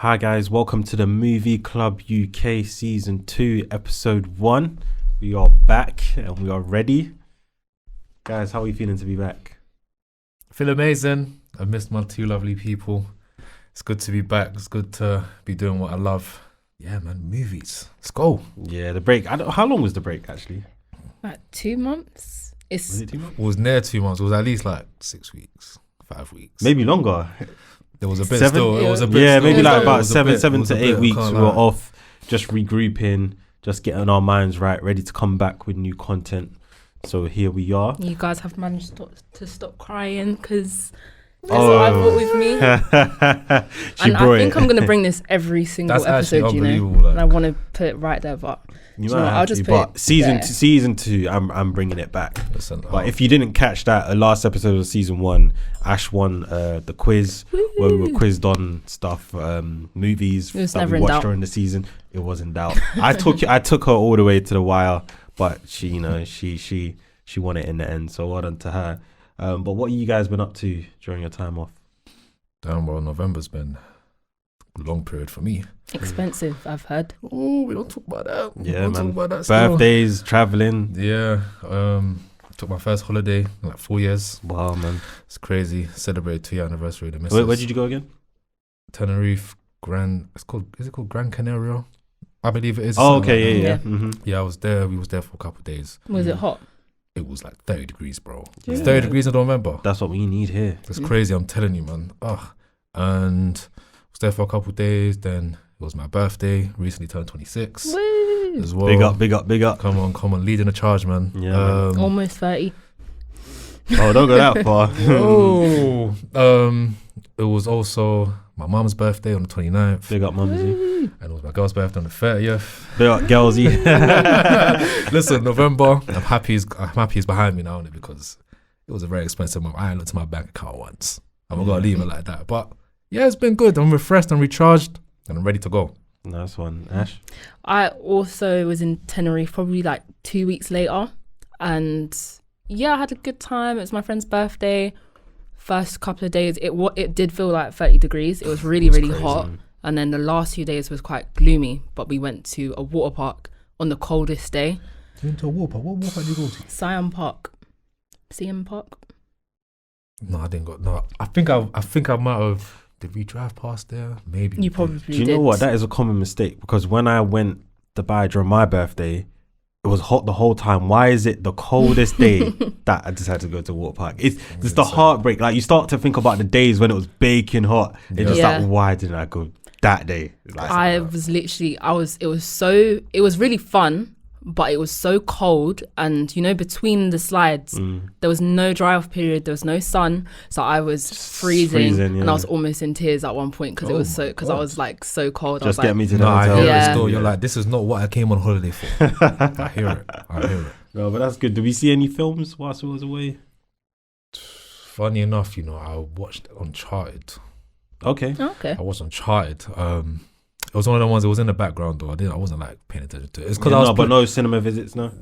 Hi guys, welcome to the Movie Club UK Season 2, Episode 1. We are back and we are ready. Guys, how are you feeling to be back? I feel amazing. I missed my two lovely people. It's good to be back. It's good to be doing what I love. Yeah, man, movies. Let's go. Yeah, the break. How long was the break actually? Like 2 months? Was it 2 months? It was near 2 months. It was at least like 6 weeks, 5 weeks. Maybe longer. There was a bit 7? still. It was a bit. Yeah, still, maybe like it about was a 7 bit, to it was a 8 bit, weeks. I can't We were lie. off, just regrouping, just getting our minds right, ready to come back with new content. So here we are. You guys have managed to stop crying because that's what I brought with me. And I think I'm going to bring this every single That's actually episode, you know. unbelievable, like. And I want to put it right there, but You know might what, have I'll just to, put but it season two, I'm bringing it back. Listen, But if you didn't catch that, last episode of season 1, Ash won the quiz where we were quizzed on stuff, movies It was that never we in watched doubt. during the season. It was in doubt. I took her all the way to the wire, but she, you know, she won it in the end. So well done to her. But what you guys been up to during your time off? damn, well, November's been a long period for me. expensive, I've heard. Oh, we don't talk about that. We Yeah, don't man. Talk about that still. Birthdays, traveling. Yeah. Took my first holiday in like 4 years. Wow, man. It's crazy. Celebrated 2-year anniversary of the missus. Where did you go again? Tenerife, is it called Gran Canaria? I believe it is. Oh, something okay, like yeah. that. Mm-hmm. Yeah, I was there. We was there for a couple of days. Was it hot? It was like 30 degrees, bro. Yeah. It's 30 degrees in November. That's what we need here. It's crazy, I'm telling you, man. And was there for a couple of days. Then it was my birthday. Recently turned 26 Woo! as well. Big up. Come on, leading the charge, man. Yeah, man. Almost 30. Oh, don't go that far. It was also my mum's birthday on the 29th. Big up, Mumsy. And it was my girl's birthday on the 30th. Big up, Girlsy. Listen, November, I'm happy it's behind me now only because it was a very expensive month. I ain't looked at my bank account once. I'm not gonna leave it like that. But yeah, it's been good. I'm refreshed and recharged and I'm ready to go. Nice one, Ash. I also was in Tenerife probably like 2 weeks later. And yeah, I had a good time. It was my friend's birthday. First couple of days, it did feel like 30 degrees. It was really crazy. hot. And then the last few days was quite gloomy. But we went to a water park on the coldest day. You went to a water park? What water park did you go to? Siam Park. No, I didn't go. No, I think I might have. Did we drive past there? Maybe. You probably Do you did. know what? That is a common mistake because when I went to Dubai during my birthday, it was hot the whole time. Why is it the coldest day that I decided to go to a water park? It's just the heartbreak. Like you start to think about the days when it was baking hot. It's just Yeah. like, why didn't I go that day? Like, I was literally, it was really fun, but it was so cold. And, you know, between the slides, there was no dry off period. There was no sun. So I was freezing freezing, and yeah. I was almost in tears at one point because I was like so cold. I just was get like, me to the No, I hotel. hear Yeah. it still. You're like, this is not what I came on holiday for. I hear it. No, but that's good. Did we see any films whilst we was away? Funny enough, you know, I watched Uncharted. Okay. okay. I watched Uncharted. It was one of the ones that was in the background though. I wasn't like paying attention to it. It's because Yeah, I was no, but no cinema visits, no.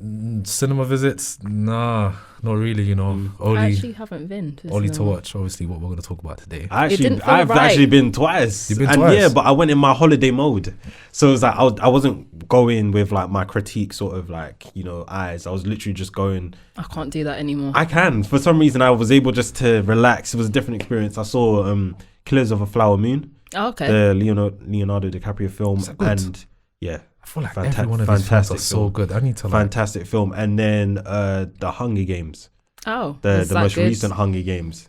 cinema visits. Nah, not really. You know, I only actually haven't been to to cinema. watch. Obviously, what we're gonna talk about today. didn't feel I've right. actually been twice. You've been and twice? Yeah, but I went in my holiday mode. So it was like I wasn't going with like my critique sort of like, you know, eyes. I was literally just going. I can't do that anymore. I can. For some reason, I was able just to relax. It was a different experience. I saw Killers of a Flower Moon, Okay. the Leonardo DiCaprio film, Is that good? and yeah, I feel like Fanta- every one of these films fantastic are so film. good. I need to like. fantastic film. And then the Hunger Games, Oh, the was that most good? recent Hunger Games.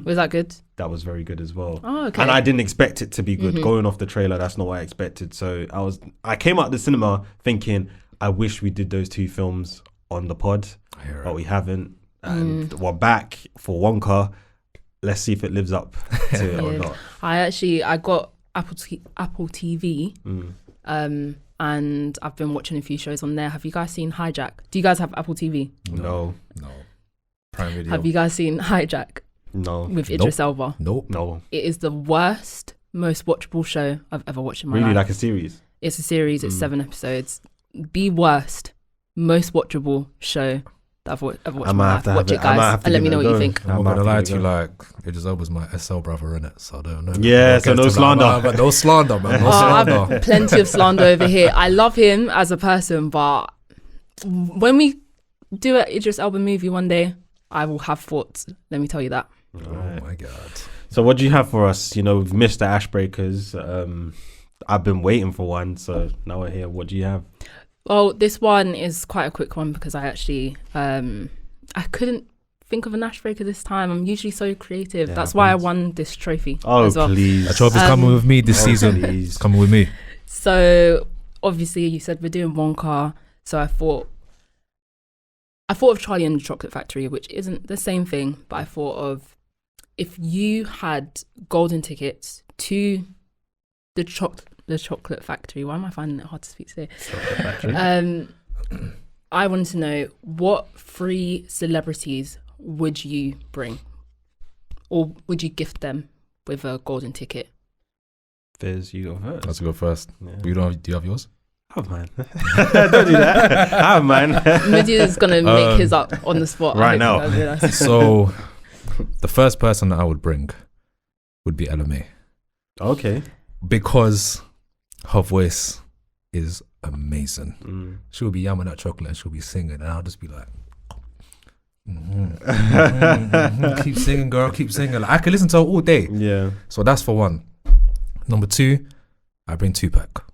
Was that good? That was very good as well. Oh, okay. And I didn't expect it to be good. Going off the trailer, that's not what I expected. So I came out the cinema thinking, I wish we did those two films on the pod, I hear but it. we haven't. And we're back for Wonka. Let's see if it lives up to it or Yeah. not. I got Apple TV, and I've been watching a few shows on there. Have you guys seen Hijack? Do you guys have Apple TV? No. Prime Video. Have you guys seen Hijack No. with Idris Elba? Nope. No. It is the worst, most watchable show I've ever watched in my Really, life. like a series? It's a series. It's 7 episodes. The worst, most watchable show that I've watched I in my might have life. to Watch have it, it. I might guys, have to and let give me it know a what you go. think. I'm not gonna lie to you, go. like Idris Elba's my SL brother in it, so I don't know. Yeah, so no slander. But no slander, man. No Oh, I slander. have plenty of slander over here. I love him as a person, but when we do an Idris Elba movie one day, I will have thoughts. Let me tell you that. Oh my god. So what do you have for us? You know, we've missed the Ashbreakers. I've been waiting for one, so now we're here. What do you have? Well, this one is quite a quick one because I actually I couldn't think of an Ashbreaker this time. I'm usually so creative. Yeah, That's why I happens. won this trophy Oh, as well. please. A trophy's coming with me this season. please. It's coming with me. So obviously you said we're doing Wonka, so I thought of Charlie and the Chocolate Factory, which isn't the same thing, but I thought of if you had golden tickets to the Chocolate Factory. Why am I finding it hard to speak today? I wanted to know, what 3 celebrities would you bring, or would you gift them with a golden ticket? Fizz, you go first. Let's go first. Yeah. You don't have, do you have yours? I have mine. Don't do that. I have mine. Midi is gonna make his up on the spot Right I now. hope you guys realize. So, the first person that I would bring would be LMA, Okay. because her voice is amazing. Mm. She'll be yamming that chocolate and she'll be singing, and I'll just be like, keep singing, girl, keep singing. Like, I could listen to her all day. Yeah. So that's for one. Number 2, I bring Tupac,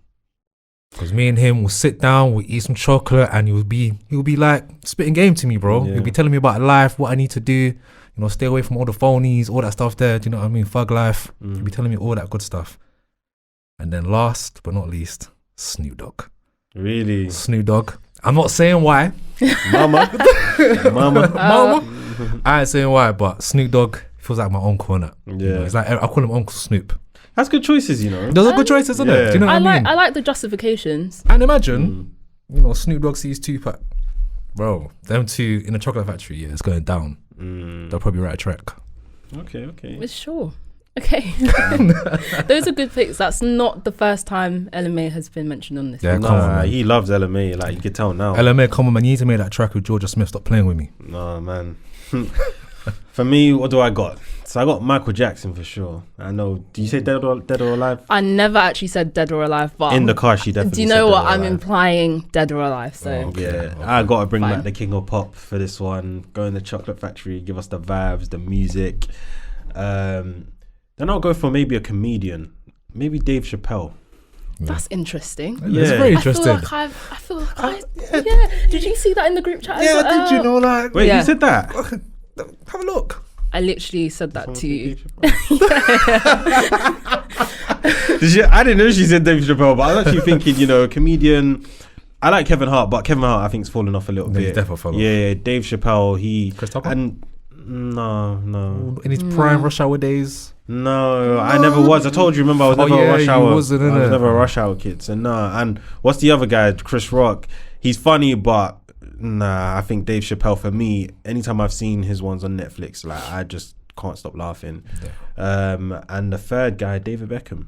because me and him will sit down, we'll eat some chocolate, and he'll be like spitting game to me, bro. Yeah. He'll be telling me about life, what I need to do, you know, stay away from all the phonies, all that stuff there. Do you know what I mean? Thug life. He'll be telling me all that good stuff. And then last but not least, Snoop Dogg. Really? Snoop Dogg. I'm not saying why. Mama. Mama. Mama. I ain't saying why, but Snoop Dogg feels like my uncle, innit? Yeah. You know, it's like, I call him Uncle Snoop. That's good choices, you know. Those are good choices, isn't yeah. it? Do you know what I mean? I like the justifications. And imagine, you know, Snoop Dogg sees Tupac. Bro, them two in the Chocolate Factory, yeah, it's going down. They'll probably write a track. Okay. It's sure. Okay. Those are good picks. That's not the first time LMA has been mentioned on this. Yeah, list. come on, Nah, man. he loves LMA. Like, you can tell now. LMA, come on, man. You need to make that track with Georgia Smith. Stop playing with me. No, man. For me, what do I got? So I got Michael Jackson for sure. I know. Do you say dead or alive? I never actually said dead or alive, but In the car, she definitely do you said know dead what? or I'm alive. implying dead or alive. So Okay. Yeah, Okay. I got to bring Fine. back the King of Pop for this one. Go in the Chocolate Factory, give us the vibes, the music. Then I'll go for maybe a comedian, maybe Dave Chappelle. that's interesting. It's Yeah. very I feel interesting. like yeah. Did you see that in the group chat? as well? like? Wait, Yeah. you said that? Have a look. I literally said that to you. I didn't know she said Dave Chappelle, but I was actually thinking, you know, a comedian. I like Kevin Hart, but Kevin Hart I think's fallen off a little Yeah, he's bit. definitely fallen off. Yeah, Dave Chappelle, Chris Tucker? and no, In his prime rush hour days. no, I never was. I told you, remember, I was Oh, never a yeah, rush you hour. wasn't, I was innit? never a rush hour kid. So nah. And what's the other guy? Chris Rock. He's funny, but nah. I think Dave Chappelle for me. Anytime I've seen his ones on Netflix, like I just can't stop laughing. And the third guy, David Beckham.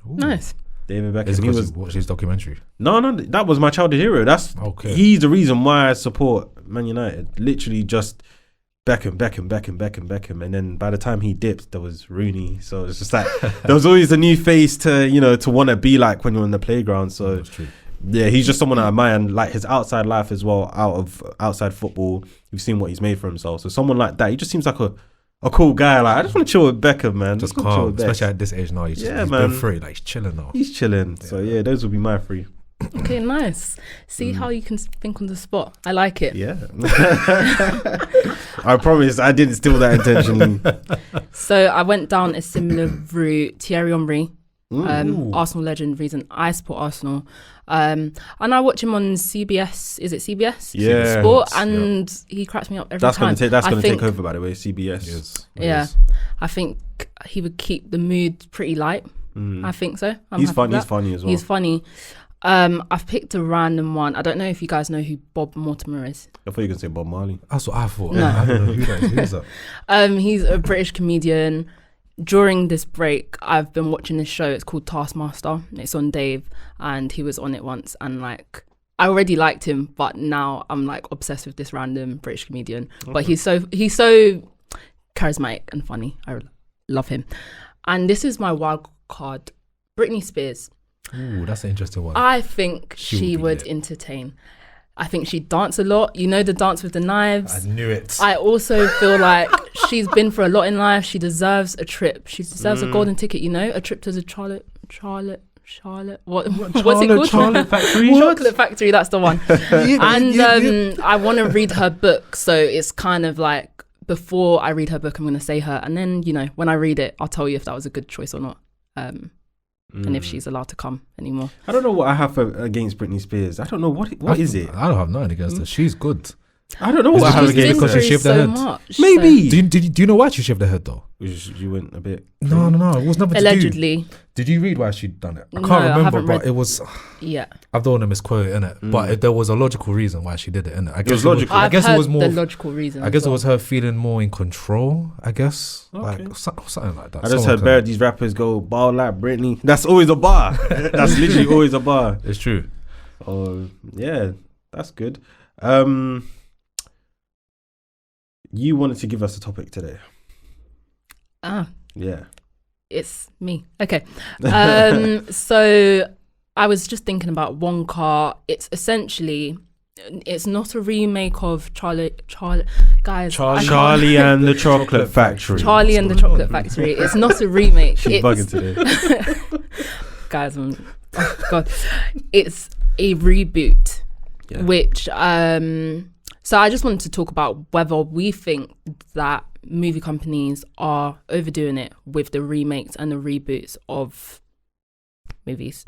Ooh. Nice. David Beckham. Is it He because was you watched his documentary? no. That was my childhood hero. That's Okay. He's the reason why I support Man United. Literally just Beckham, and then by the time he dipped, there was Rooney. So it's just like there was always a new face to want to be like when you're in the playground. So That's true. yeah, he's just someone I admire, and like his outside life as well, outside football. You've seen what he's made for himself. So someone like that, he just seems like a cool guy. Like I just want to chill with Beckham, man. Just wanna chill calm, with Beck. especially at this age now. He's Yeah, been man. free. Like, he's chilling now. He's chilling. So yeah, those would be my three. Okay, nice. See how you can think on the spot. I like it. Yeah. I promise I didn't steal that intentionally. So I went down a similar route. Thierry Henry, Ooh. Arsenal legend, reason I support Arsenal. And I watch him on CBS. Is it CBS? Yeah. Sport, and he cracks me up every That's time. gonna I take think- over, by the way. CBS. Yes. Yeah, I think he would keep the mood pretty light. I think so. He's happy funny. with He's that. funny as well. He's funny. I've picked a random one. I don't know if you guys know who Bob Mortimer is. I thought you were gonna say Bob Marley. That's what I thought. No. I don't know who that is. Who is that? He's a British comedian. During this break, I've been watching this show. It's called Taskmaster. It's on Dave, and he was on it once. And like, I already liked him, but now I'm like obsessed with this random British comedian. But he's so charismatic and funny. I love him. And this is my wild card, Britney Spears. Ooh, that's an interesting one. I think she would entertain. I think she'd dance a lot. You know, the dance with the knives. I knew it. I also feel like she's been through a lot in life. She deserves a trip. She deserves a golden ticket, you know, a trip to the Charlotte. What's it called? Chocolate Factory. Chocolate Factory, that's the one. I want to read her book. So it's kind of like, before I read her book, I'm going to say her. And then, you know, when I read it, I'll tell you if that was a good choice or not. And if she's allowed to come anymore. I don't know what I have against Britney Spears. I don't know what is it. I don't have nothing against her. She's good. I don't know what I have against her. Because she shaved her head. Much, Maybe. So. Do you know why she shaved her head though? You went a bit. No. It was nothing Allegedly. to do. Did you read why she'd done it? I can't No, I remember, haven't but read. it was. Yeah. I don't want to misquote it, innit? But there was a logical reason why she did it, innit? I guess was logical. I guess it was more. the logical reason. I guess it was her feeling more in control. I guess Okay. like something like that. I just Someone heard bare these rappers go ball like Britney. That's always a bar. That's literally always a bar. It's true. Oh yeah, that's good. You wanted to give us a topic today. Yeah. It's me. Okay. So I was just thinking about Wonka. It's essentially, it's not a remake of Charlie and the Chocolate Factory. Charlie and the Chocolate Factory. It's not a remake. She's bugging today. Guys, God. It's a reboot, which, so I just wanted to talk about whether we think that movie companies are overdoing it with the remakes and the reboots of movies.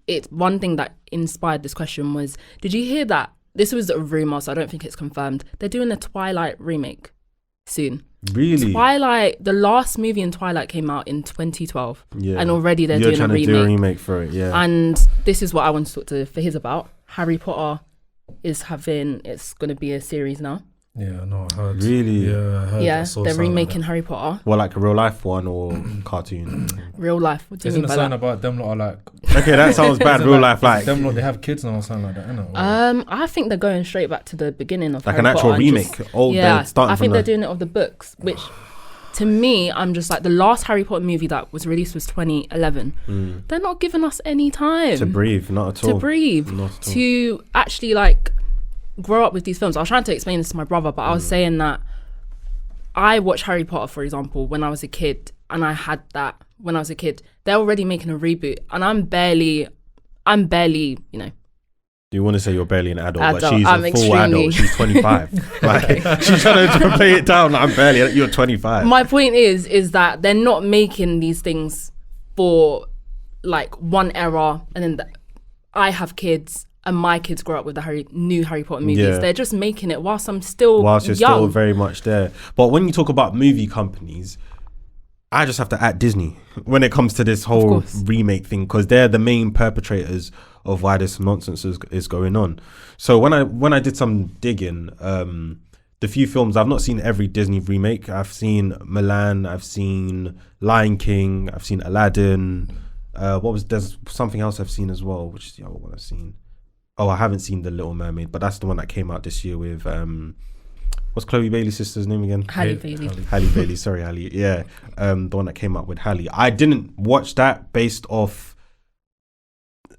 It's one thing that inspired this question was, did you hear that? This was a rumor, so I don't think it's confirmed. They're doing a Twilight remake soon. Really? Twilight, the last movie in Twilight came out in 2012. Yeah. And already they're You're doing a trying to remake. do a remake for it, yeah. And this is what I want to talk to Fahiz about. Harry Potter it's going to be a series now. Yeah, no, I heard. Really? Yeah, I heard. Yeah, I saw they're something remaking like Harry Potter. Well, like a real life one or cartoon? Real life. What do you Isn't mean it by something that? about them lot are like? Okay, that sounds bad. Real life, like them lot, they have kids now or something like that, innit? I think they're going straight back to the beginning of like Harry an actual Potter and remake. just- Old, yeah, starting I think from they're the, doing it of the books, which to me, I'm just like, the last Harry Potter movie that was released was 2011. They're not giving us any time to breathe, not at all. to breathe, Not at all. to actually like grow up with these films. I was trying to explain this to my brother, but I was saying that I watched Harry Potter, for example, when I was a kid, and I had that when I was a kid. They're already making a reboot, and I'm barely, you know. You want to say you're barely an adult, but Adult. she's I'm a full extremely- adult. She's 25. Like she's trying to play it down. I'm barely. You're 25. My point is that they're not making these things for like one era, and then I have kids and my kids grow up with the new Harry Potter movies. Yeah. They're just making it whilst I'm still Whilst you're young. still very much there. But when you talk about movie companies, I just have to add Disney when it comes to this whole course. remake thing, because they're the main perpetrators of why this nonsense is going on. So when I did some digging, the few films, I've not seen every Disney remake. I've seen Milan, I've seen Lion King, I've seen Aladdin. There's something else I've seen as well, which is the other one I've seen. Oh, I haven't seen The Little Mermaid, but that's the one that came out this year with what's Chloe Bailey's sister's name again? Halle Bailey. Halle Bailey, sorry, Halle. Yeah, the one that came out with Halle. I didn't watch that based off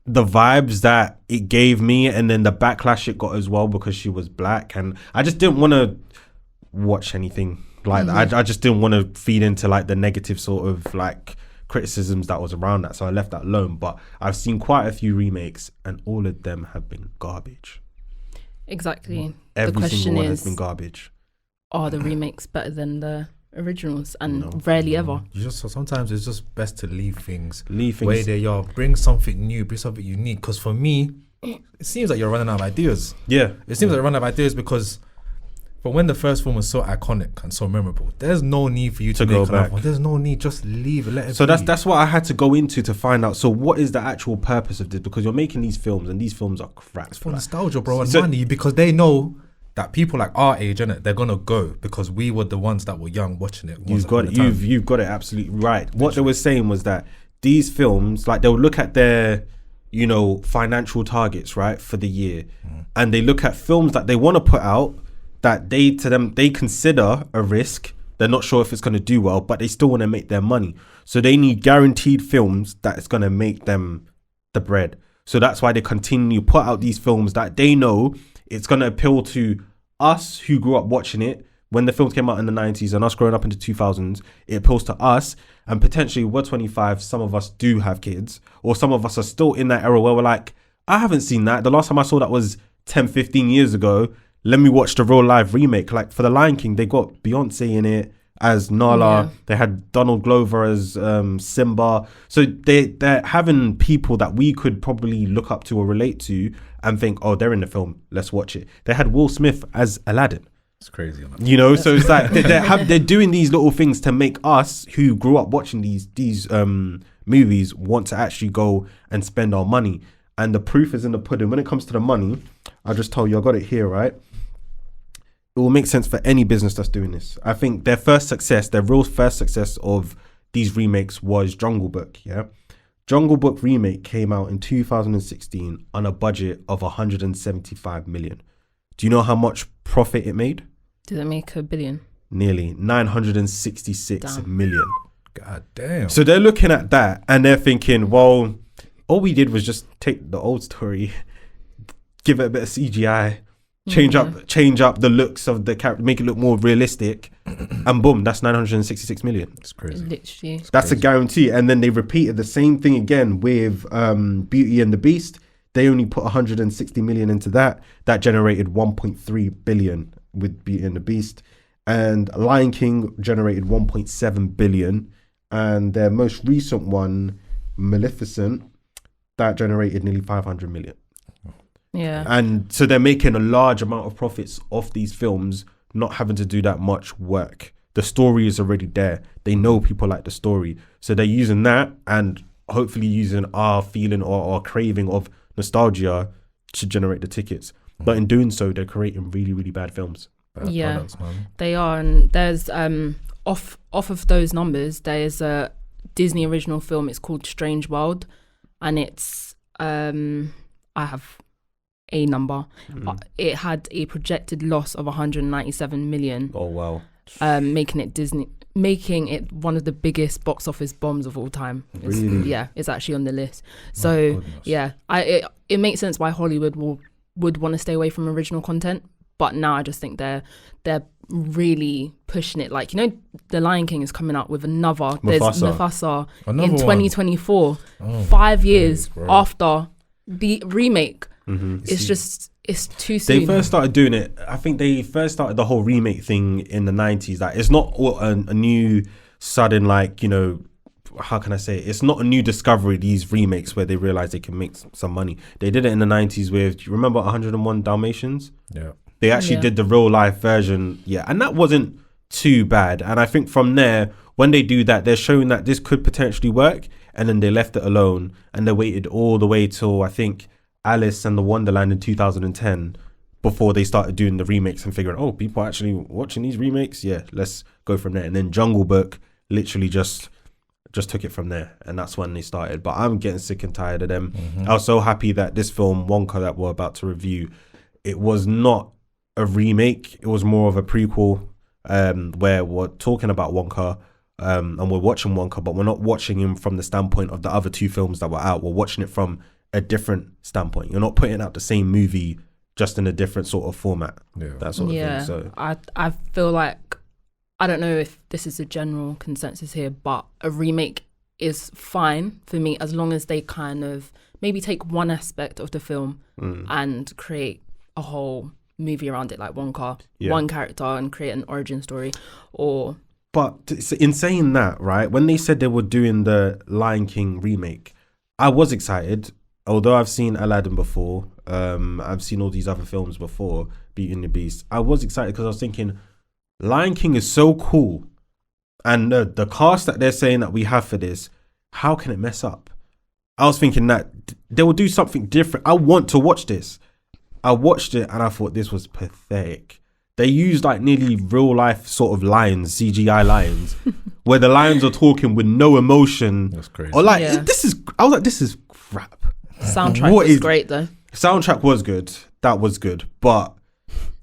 the vibes that it gave me, and then the backlash it got as well because she was black, and I just didn't want to watch anything like that. I just didn't want to feed into like the negative sort of like criticisms that was around that, so I left that alone. But I've seen quite a few remakes, and all of them have been garbage. Exactly. Every the question single one is, has been garbage. are the remakes better than the originals? And No. rarely ever. Sometimes it's just best to leave things Leave things. where they are. Bring something new, bring something unique. Because for me, it seems like you're running out of ideas. Yeah, It seems like you're running out of ideas because, but when the first film was so iconic and so memorable, there's no need for you to To go make another back. one. There's no need. Just leave it. Let it So be. that's what I had to go into to find out. So what is the actual purpose of this? Because you're making these films, and these films are crap. It's for nostalgia, bro, and So- money, because they know that people like our age, innit, they're gonna go because we were the ones that were young watching it. You've got it absolutely right. What they were saying was that these films, like they'll look at their you know, financial targets, right, for the year, and they look at films that they want to put out that they consider a risk. They're not sure if it's going to do well, but they still want to make their money. So they need guaranteed films that is going to make them the bread. So that's why they continue put out these films that they know it's going to appeal to us who grew up watching it when the films came out in the 90s and us growing up in the 2000s. It appeals to us, and potentially we're 25. Some of us do have kids, or some of us are still in that era where we're like, I haven't seen that. The last time I saw that was 10, 15 years ago. Let me watch the real live remake. Like for The Lion King, they got Beyonce in it as Nala. They had Donald Glover as Simba. So they're having people that we could probably look up to or relate to and think, oh, they're in the film, let's watch it. They had Will Smith as Aladdin. It's crazy, you know. So it's like they're doing these little things to make us who grew up watching these movies want to actually go and spend our money. And the proof is in the pudding. When it comes to the money, I just told you, I got it here, right? It will make sense for any business that's doing this. I think their real first success of these remakes was Jungle Book. Yeah, Jungle Book remake came out in 2016 on a budget of 175 million. Do you know how much profit it made? Did it make $1 billion? Nearly 966 million. God damn. So they're looking at that and they're thinking, well, all we did was just take the old story, give it a bit of CGI, change up the looks of the character, make it look more realistic, and boom, that's 966 million. It's crazy. Literally. That's crazy. A guarantee. And then they repeated the same thing again with Beauty and the Beast. They only put 160 million into that. That generated 1.3 billion with Beauty and the Beast. And Lion King generated 1.7 billion. And their most recent one, Maleficent, that generated nearly 500 million. Yeah. And so they're making a large amount of profits off these films, not having to do that much work. The story is already there. They know people like the story. So they're using that and hopefully using our feeling or our craving of nostalgia to generate the tickets. But in doing so, they're creating really, really bad films. Bad yeah, products, man. They are. And there's off of those numbers, there's a Disney original film. It's called Strange World, and it's I have a number. It had a projected loss of 197 million. Oh wow! Making it one of the biggest box office bombs of all time. Really? Yeah, it's actually on the list. So yeah, it makes sense why Hollywood would want to stay away from original content. But now I just think they're really pushing it. Like, you know, The Lion King is coming out with another. There's Mufasa in 2024. 5 years after the remake. It's too soon. They first started doing it. I think they first started the whole remake thing in the 90s. Like, it's not a new sudden, like, you know, how can I say it? It's not a new discovery, these remakes where they realize they can make some money. They did it in the 90s with, do you remember 101 Dalmatians? Yeah. They actually did the real life version. Yeah. And that wasn't too bad. And I think from there, when they do that, they're showing that this could potentially work. And then they left it alone and they waited all the way till, I think, Alice and the Wonderland in 2010 before they started doing the remakes and figuring, oh, people are actually watching these remakes. Yeah, let's go from there. And then Jungle Book literally just took it from there, and that's when they started. But I'm getting sick and tired of them. I was so happy that this film Wonka that we're about to review, it was not a remake, it was more of a prequel, where we're talking about Wonka and we're watching Wonka, but we're not watching him from the standpoint of the other two films that were out. We're watching it from a different standpoint. You're not putting out the same movie, just in a different sort of format. That sort of thing. So I feel like, I don't know if this is a general consensus here, but a remake is fine for me as long as they kind of maybe take one aspect of the film and create a whole movie around it, like Wonka, one character, and create an origin story. But in saying that, right, when they said they were doing the Lion King remake, I was excited. Although I've seen Aladdin before, I've seen all these other films before, Beauty and the Beast. I was excited because I was thinking, Lion King is so cool, and the cast that they're saying that we have for this, how can it mess up? I was thinking that they will do something different. I want to watch this. I watched it and I thought this was pathetic. They used like nearly real life sort of lions, CGI lions, where the lions are talking with no emotion. That's crazy. Or like, I was like, this is crap. Soundtrack What was is- great though. Soundtrack was good. That was good. But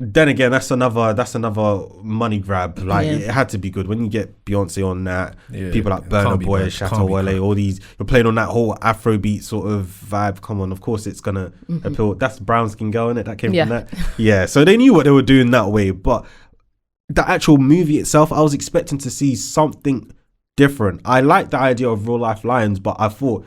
then again, that's another money grab. Like Yeah. it had to be good. When you get Beyonce on that, Yeah, people like it Burna can't be Boy, bad. Can't be Chateau crap. Wale, all these, you're playing on that whole Afrobeat sort of vibe. Come on, of course it's gonna appeal. That's brown skin girl, innit? That came Yeah. from that. Yeah. So they knew what they were doing that way. But the actual movie itself, I was expecting to see something different. I like the idea of real life lions, but I thought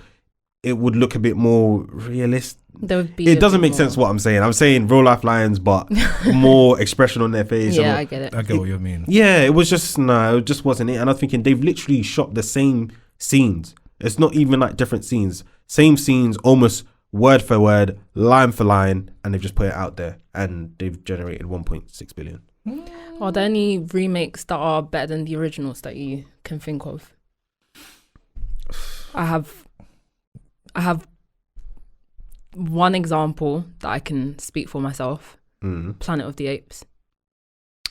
it would look a bit more realistic. There would be. It a doesn't bit make sense more- what I'm saying. I'm saying real life lions, but more expression on their face. Yeah, and I get it. I get what you mean. yeah, it was just no, it just wasn't it. And I was thinking they've literally shot the same scenes. It's not even like different scenes, same scenes, almost word for word, line for line, and they've just put it out there, and they've generated 1.6 billion. Are there any remakes that are better than the originals that you can think of? I have one example that I can speak for myself. Planet of the Apes.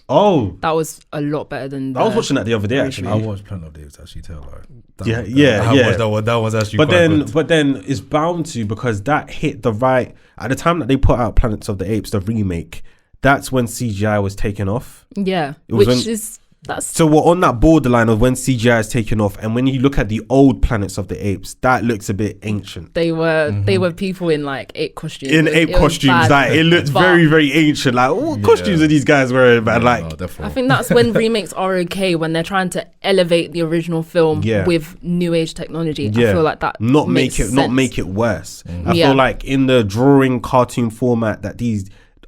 Oh, That was a lot better than. I was watching that the other day original. I actually. watched Planet of the Apes actually. Tell her. Yeah. That one. That was actually. But quite good. then it's bound to, because that hit the right at the time that they put out Planets of the Apes, the remake. That's when CGI was taken off. Yeah, It was which when- is that's So we're on that borderline of when CGI is taken off, and when you look at the old Planets of the Apes, that looks a bit ancient. they were people in like ape costumes. In It ape was costumes, bad. like it looked But very, very ancient. Like what costumes are these guys wearing, man? Yeah, Like no, definitely. I think that's when remakes are okay, when they're trying to elevate the original film Yeah. with new age technology. Yeah. I feel like that not makes make it not sense. make it worse. I Yeah. feel like in the drawing cartoon format that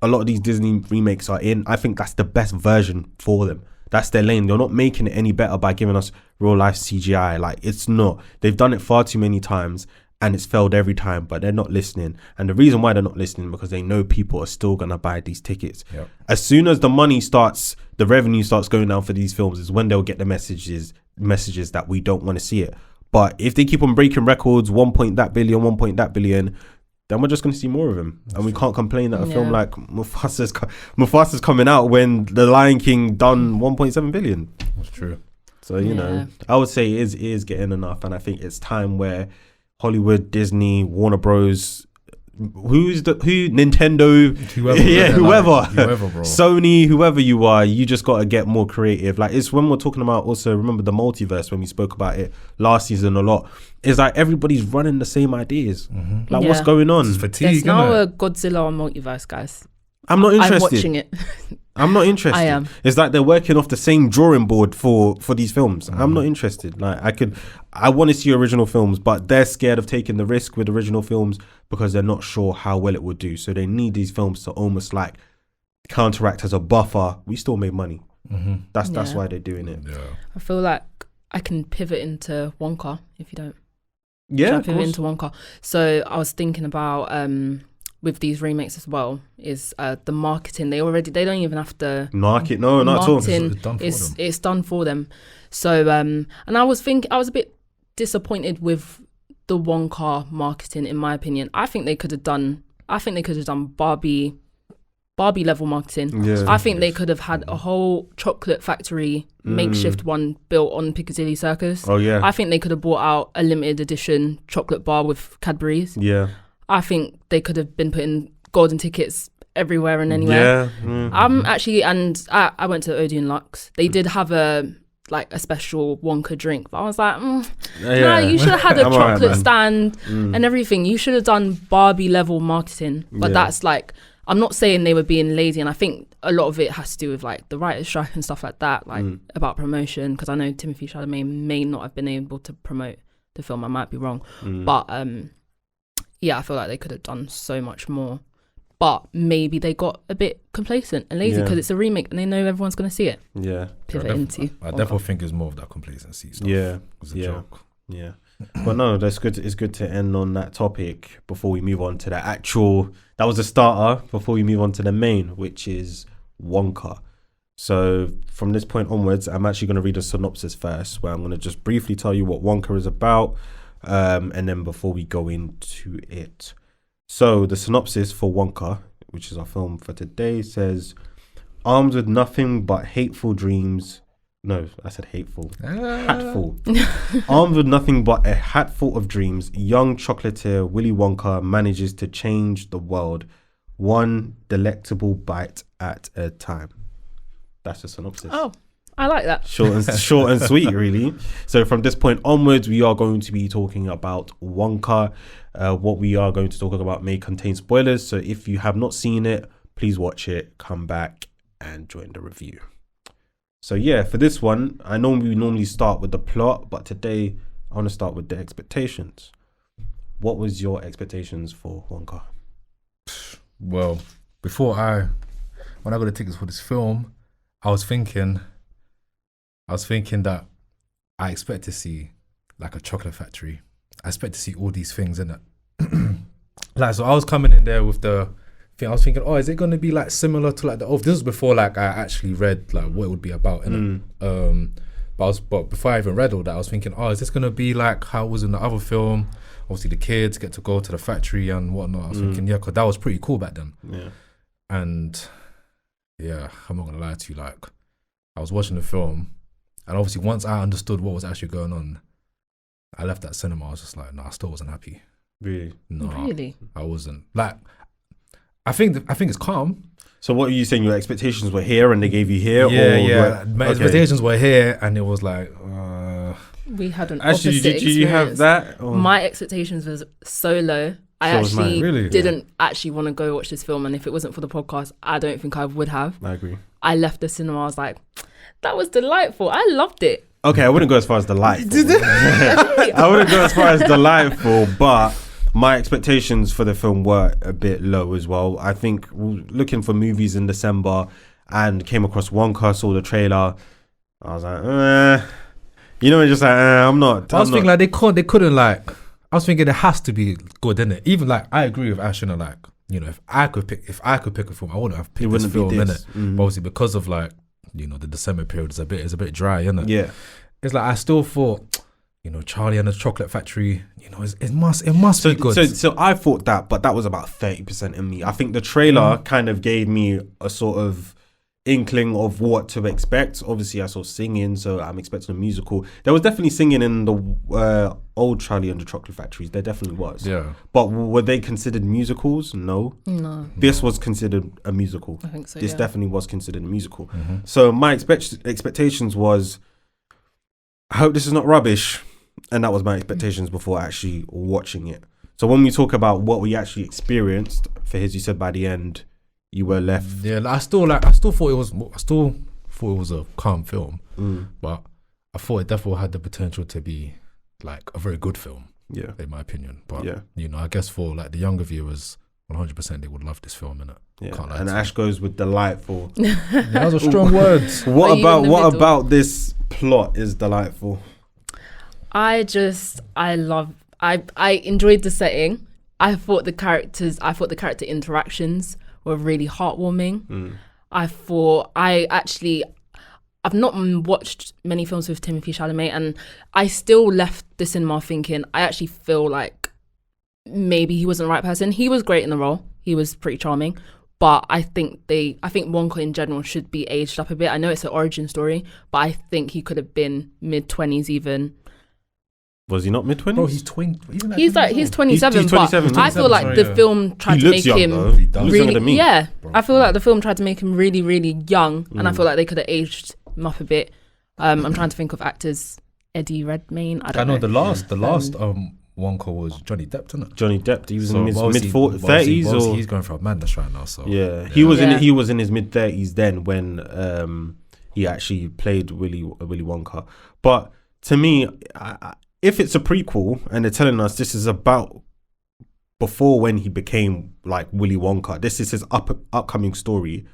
a lot of these Disney remakes are in, I think that's the best version for them. That's their lane. They're not making it any better by giving us real life CGI. Like it's not. They've done it far too many times and it's failed every time, but they're not listening. And the reason why they're not listening because they know people are still gonna buy these tickets. Yep. As soon as the revenue starts going down for these films is when they'll get the messages that we don't want to see it. But if they keep on breaking records, 1 that billion, then we're just going to see more of him. And we can't complain that a film Yeah. like Mufasa's coming out when The Lion King done 1.7 billion. That's true. So, you know, I would say it is getting enough. And I think it's time where Hollywood, Disney, Warner Bros, Nintendo, Whoever, bro. Sony, whoever you are, you just got to get more creative. Like it's when we're talking about also, remember the multiverse when we spoke about it last season a lot. It's like everybody's running the same ideas. Like what's Yeah. going on? It's There's fatigue, now innit? a Godzilla multiverse, guys. I'm not interested. I'm watching it. I'm not interested. I am. It's like they're working off the same drawing board for these films. I'm not interested. Like I want to see original films, but they're scared of taking the risk with original films because they're not sure how well it would do. So they need these films to almost like counteract as a buffer. We still made money. That's Yeah. why they're doing it. Yeah. I feel like I can pivot into Wonka if you don't. Yeah, Should I of pivot course. into Wonka? So I was thinking about with these remakes as well is the marketing. They don't even have to Market? No, not at all. marketing. It's done for them. It's done for them. So and I was a bit disappointed with the Wonka marketing. In my opinion, I think they could have done Barbie level marketing. Yeah. I think they could have had a whole chocolate factory makeshift one built on Piccadilly Circus. Oh yeah. I think they could have brought out a limited edition chocolate bar with Cadbury's. Yeah. I think they could have been putting golden tickets everywhere and anywhere. Yeah. Actually, and I went to Odeon Lux. They did have a special Wonka drink, but I was like, nah, you should have had a I'm alright, chocolate man. stand and everything. You should have done Barbie level marketing. But Yeah. that's like, I'm not saying they were being lazy, and I think a lot of it has to do with like the writer's strike and stuff like that, like about promotion. Because I know Timothée Chalamet may not have been able to promote the film. I might be wrong, but yeah, I feel like they could have done so much more. But maybe they got a bit complacent and lazy Yeah. because it's a remake and they know everyone's going to see it. Yeah. Pivot into. I definitely think it's more of that complacency stuff. Yeah. It's a Yeah. joke. Yeah. But no, that's good. It's good to end on that topic before we move on to the actual. That was a starter before we move on to the main, which is Wonka. So from this point onwards, I'm actually going to read a synopsis first, where I'm going to just briefly tell you what Wonka is about, and then before we go into it. So the synopsis for Wonka, which is our film for today, says, armed with nothing but hateful dreams, No, I said hateful. Hatful. Armed with nothing but a hatful of dreams, young chocolatier Willy Wonka manages to change the world one delectable bite at a time. That's the synopsis. Oh, I like that. Short and sweet, really. So from this point onwards, we are going to be talking about Wonka. What we are going to talk about may contain spoilers. So if you have not seen it, please watch it, come back and join the review. So yeah, for this one, I know we normally start with the plot, but today I want to start with the expectations. What was your expectations for Wonka? Well, when I got the tickets for this film, I was thinking that I expect to see like a chocolate factory. I expect to see all these things in it. Like, so I was coming in there with the thing. I was thinking, oh, is it going to be like similar to like the? Oh, this was before like I actually read like what it would be about in it. But before I even read all that, I was thinking, oh, is this going to be like how it was in the other film? Obviously, the kids get to go to the factory and whatnot. I was thinking, yeah, because that was pretty cool back then. Yeah. And yeah, I'm not gonna lie to you. Like, I was watching the film, and obviously, once I understood what was actually going on, I left that cinema. I was just like, no, I still wasn't happy. Really? No, Really? I wasn't. Like, I think it's calm. So what are you saying? Your expectations were here and they gave you here? Yeah. My expectations were here, and it was like, We had an actually, opposite did you have that? Or? My expectations was so low. I So was mine. actually Really? didn't actually want to go watch this film, and if it wasn't for the podcast, I don't think I would have. I agree. I left the cinema. I was like, that was delightful. I loved it. Okay, I wouldn't go as far as delightful. I wouldn't go as far as delightful, but my expectations for the film were a bit low as well. I think looking for movies in December and came across Wonka, saw the trailer. I was like, just like, I'm not. I was thinking like they couldn't like. I was thinking it has to be good, innit? Even like I agree with Ash, and like, if I could pick a film, I wouldn't have picked this film, innit? But obviously because of like, the December period is a bit dry, innit? Yeah. It's like I still thought, Charlie and the Chocolate Factory, it must be good. So I thought that, but that was about 30% in me. I think the trailer kind of gave me a sort of inkling of what to expect. Obviously I saw singing, so I'm expecting a musical. There was definitely singing in the old Charlie and the Chocolate Factories. There definitely was. Yeah. But were they considered musicals? No. This was considered a musical. I think so. This definitely was considered a musical. So my expectations was, I hope this is not rubbish, and that was my expectations before actually watching it. So when we talk about what we actually experienced, for his, you said by the end you were left. Yeah, I still thought it was a calm film, but I thought it definitely had the potential to be like a very good film. Yeah, in my opinion. But I guess for like the younger viewers, 100% they would love this film, innit? Yeah, and Ash goes with delightful. Those are strong words. What about this plot is delightful? I enjoyed the setting. I thought the character interactions were really heartwarming. I've not watched many films with Timothée Chalamet, and I still left the cinema thinking, I actually feel like maybe he wasn't the right person. He was great in the role. He was pretty charming. But I think Wonka in general should be aged up a bit. I know it's an origin story, but I think he could have been mid-20s even. Was he not mid-20s? Bro, he's 20. He's 27, he's 27. But I feel like the film tried to make him really, I feel like the film tried to make him really, really young, and I feel like they could have aged him up a bit. I'm trying to think of actors. Eddie Redmayne. I know the last Wonka was Johnny Depp, isn't it? Johnny Depp. He was in his mid-30s, or he's going for a madness right now. So he was in his mid-30s then when he actually played Willy Wonka. But to me, if it's a prequel and they're telling us this is about before when he became like Willy Wonka, this is his up and coming story.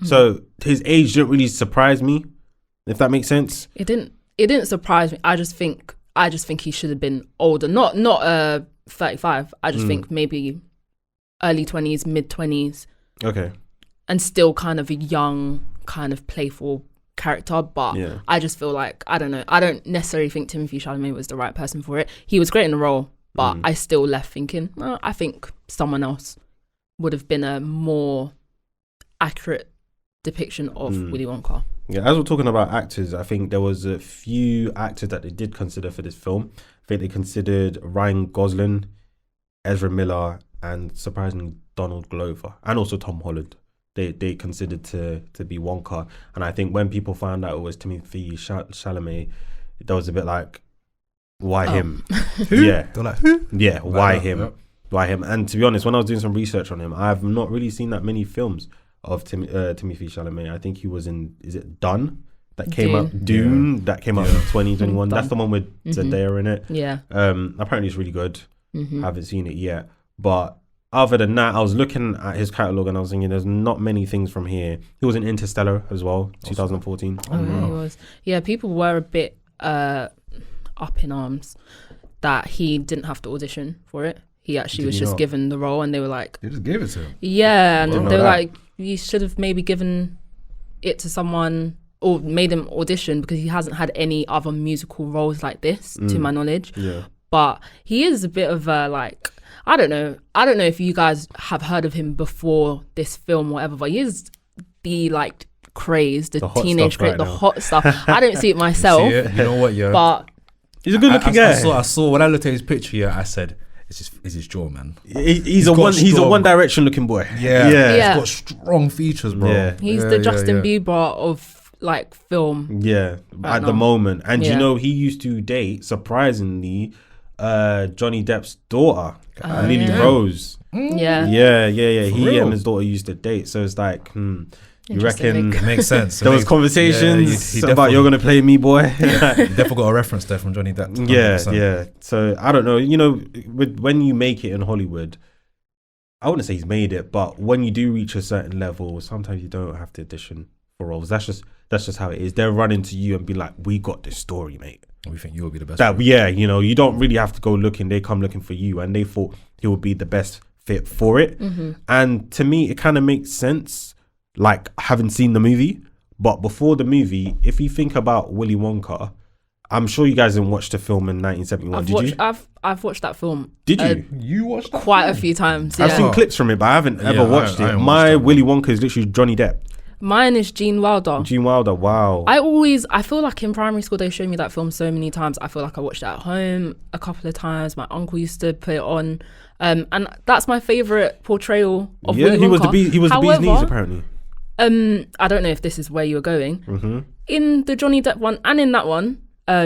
So his age didn't really surprise me, if that makes sense. It didn't surprise me. I just think he should have been older, not 35. I just think maybe early 20s, mid 20s. Okay. And still kind of a young, kind of playful character, but I just feel like, I don't know, I don't necessarily think Timothée Chalamet was the right person for it. He was great in the role, but I still left thinking, I think someone else would have been a more accurate depiction of Willy Wonka. Yeah, as we're talking about actors, I think there was a few actors that they did consider for this film. I think they considered Ryan Gosling, Ezra Miller, and surprisingly Donald Glover, and also Tom Holland. They considered to be Wonka, and I think when people found out it was Timothée Chalamet, there was a bit like, why him? Who? Yeah, They're like, who? yeah, why Like that, him? yeah. Why him? And to be honest, when I was doing some research on him, I've not really seen that many films of Timothée Chalamet. I think he was in, is it Dune? That came Dune. out, Dune, that came out in 2021. That's the one with Zendaya in it. Yeah. Apparently it's really good. Haven't seen it yet. But other than that, I was looking at his catalogue and I was thinking there's not many things from here. He was in Interstellar as well, 2014. Oh, yeah, he was. Yeah, people were a bit up in arms that he didn't have to audition for it. He actually was just given the role and they were like... They just gave it to him. Yeah, and Didn't they know were that. like, you should have maybe given it to someone or made him audition because he hasn't had any other musical roles like this, to my knowledge. Yeah. But he is a bit of a like... I don't know if you guys have heard of him before this film or whatever, but he is the like craze, the hot teenage stuff craze, right the now. hot stuff. I don't see it myself, See it? You know what, yeah. but He's a good looking guy. I saw when I looked at his picture, yeah, I said, it's his jaw, man. He's a got One strong- Direction looking boy. Yeah. Yeah. He's got strong features, bro. Yeah. he's the Justin Bieber of like film. Yeah, Right at the now. moment. And you Yeah. know, he used to date, surprisingly, Johnny Depp's daughter, Lily yeah. Rose. Yeah. Yeah. For He real? and his daughter used to date. So it's like, you Interesting reckon link. It makes sense. there was conversations he about definitely- you're gonna play me, boy? He definitely got a reference there from Johnny Depp. 100%. Yeah. So I don't know. You know, when you make it in Hollywood, I wouldn't say he's made it, but when you do reach a certain level, sometimes you don't have to audition for roles. That's just how it is. They'll run into you and be like, "We got this story, mate." We think you'll be the best. That yeah, you know, you don't really have to go looking. They come looking for you, and they thought he would be the best fit for it. And to me, it kind of makes sense. Like having seen the movie, but before the movie, if you think about Willy Wonka, I'm sure you guys didn't watch the film in 1971. I've watched that film. Did you? You watched that Quite film? a few times. I've Yeah. seen clips from it, but I haven't ever Yeah, watched I it. haven't My watched that Willy Wonka is literally Johnny Depp, Mine is Gene Wilder. Gene Wilder. Wow. I feel like in primary school they showed me that film so many times. I feel like I watched it at home a couple of times. My uncle used to put it on, and that's my favorite portrayal of Willy he was Wonka. the bee's However, knees apparently. I don't know if this is where you're going. In the Johnny Depp one and in that one,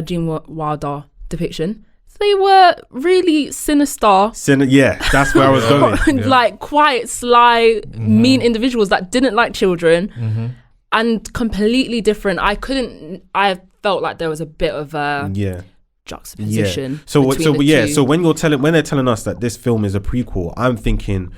Gene Wilder depiction, they were really sinister. Yeah, that's where I was going. Like quite sly, mean individuals that didn't like children, and completely different. I felt like there was a bit of a Yeah. juxtaposition. So between the two. So when they're telling us that this film is a prequel, I'm thinking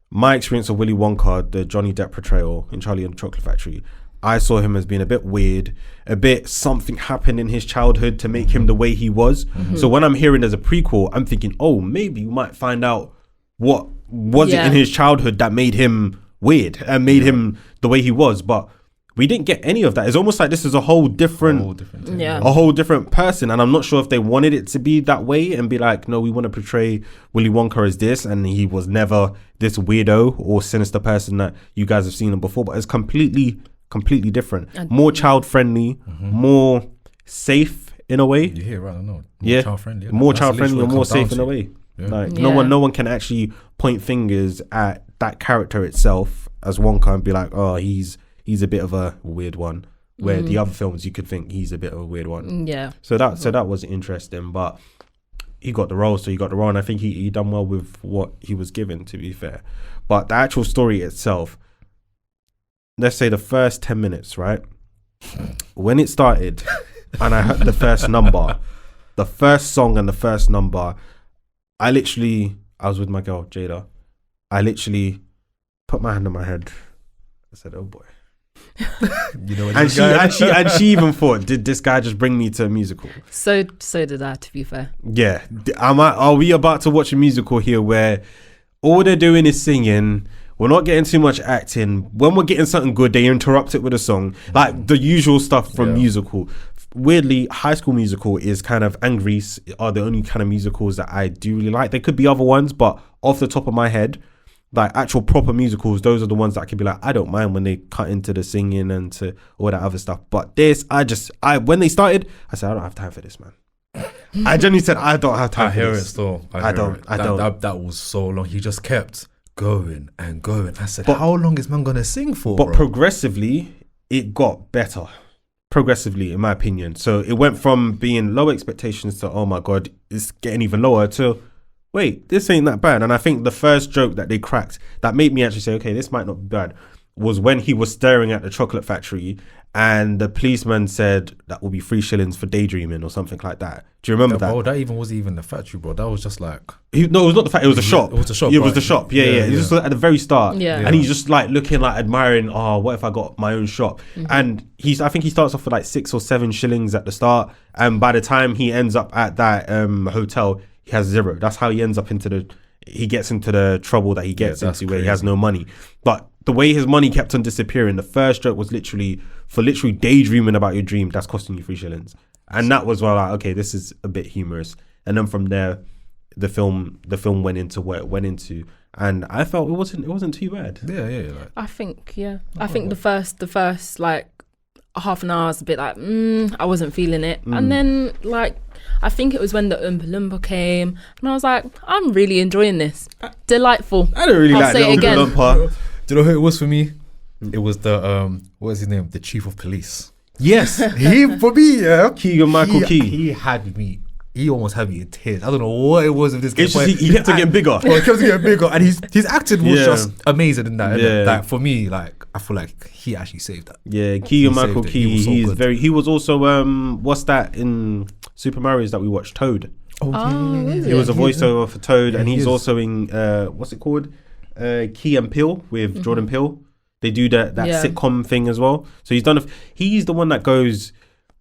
my experience of Willy Wonka, the Johnny Depp portrayal in Charlie and the Chocolate Factory, I saw him as being a bit weird, a bit something happened in his childhood to make him the way he was. So when I'm hearing there's a prequel, I'm thinking, oh, maybe we might find out what was it in his childhood that made him weird and made him the way he was. But we didn't get any of that. It's almost like this is a whole different thing. a whole different person, and I'm not sure if they wanted it to be that way and be like, no, we want to portray Willy Wonka as this, and he was never this weirdo or sinister person that you guys have seen him before. But it's completely different, more child friendly, more safe in a way. You hear right? I know. Yeah, child friendly. more child friendly or more safe in a way. Yeah. Like no one can actually point fingers at that character itself as Wonka and be like, oh, he's a bit of a weird one. Where the other films you could think he's a bit of a weird one. Yeah. So that was interesting, but he got the role, and I think he done well with what he was given, to be fair. But the actual story itself, let's say the first 10 minutes, right? When it started and I heard the first number, the first song and the first number, I was with my girl, Jada. I literally put my hand on my head. I said, oh boy. You know, And she even thought, did this guy just bring me to a musical? So did I, to be fair. Yeah. Are we about to watch a musical here where all they're doing is singing? We're not getting too much acting. When we're getting something good, they interrupt it with a song. Like the usual stuff from musical. Weirdly, High School Musical is kind of, and Grease are the only kind of musicals that I do really like. There could be other ones, but off the top of my head, like actual proper musicals, those are the ones that I could be like, I don't mind when they cut into the singing and to all that other stuff. But this, when they started, I said, I don't have time for this, man. I genuinely said, I don't have time I for hear this. it still. I don't. That was so long. He just kept going and going. I said, how long is man gonna sing for? But bro? progressively, it got better. Progressively, in my opinion. So it went from being low expectations to, oh my God, it's getting even lower, to, wait, this ain't that bad. And I think the first joke that they cracked that made me actually say, okay, this might not be bad, was when he was staring at the chocolate factory and the policeman said that will be 3 shillings for daydreaming or something like that. Do you remember that? Bro, that wasn't even the factory, bro. That was just like... No, it was not the factory. It was a shop. It was a shop, It was right. the shop. Yeah. It was just at the very start. Yeah. And he's just like looking like admiring, oh, what if I got my own shop? And I think he starts off with like 6 or 7 shillings at the start. And by the time he ends up at that hotel, he has 0. That's how he ends up he gets into the trouble that he gets into, where he has no money. But the way his money kept on disappearing, the first joke was literally daydreaming about your dream, that's costing you 3 shillings. And that was where like, okay, this is a bit humorous. And then from there, the film went into where it went into, and I felt it wasn't too bad. Yeah. Like, I think the first like half an hour was a bit like I wasn't feeling it, and then like I think it was when the Oompa Loompa came, and I was like, I'm really enjoying this. Delightful. I don't really I'll like say the it again. Oompa Loompa. do you know who it was for me? It was the what was his name? The chief of police. Yes, He for me, yeah. Keegan-Michael Key. He had me. He almost had me in tears. I don't know what it was with this guy. It's just he kept on getting bigger. Well, he kept on getting bigger, and his acting was Yeah. just amazing in that. Yeah. Like for me, like I feel like he actually saved that. Yeah, Keegan-Michael saved it. He was Key. so good. He was also what's that in Super Mario's that we watched? Toad. Oh, is He was a voiceover for Toad, and he he's is. also in what's it called? Key and Peele with Jordan Peele. They do that Yeah. sitcom thing as well. So he's the one that goes,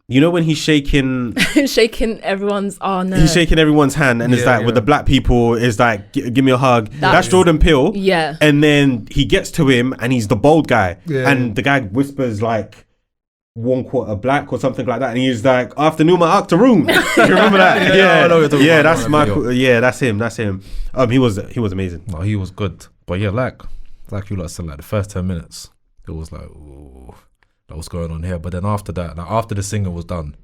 you know, when he's shaking shaking everyone's no. he's shaking everyone's hand, and it's Yeah, like with the black people, it's like give me a hug. That's Jordan Peele. Yeah. And then he gets to him, and he's the bald guy, Yeah. and the guy whispers like 1/4 black or something like that, and he's like, afternoon my octoroon. You remember that? Yeah, I know what you're talking about. that's I Michael. remember. Yeah, that's him. He was amazing. No, he was good. But yeah, like you lot said, like the first 10 minutes, it was like, ooh, like what's going on here? But then after that, like after the singer was done,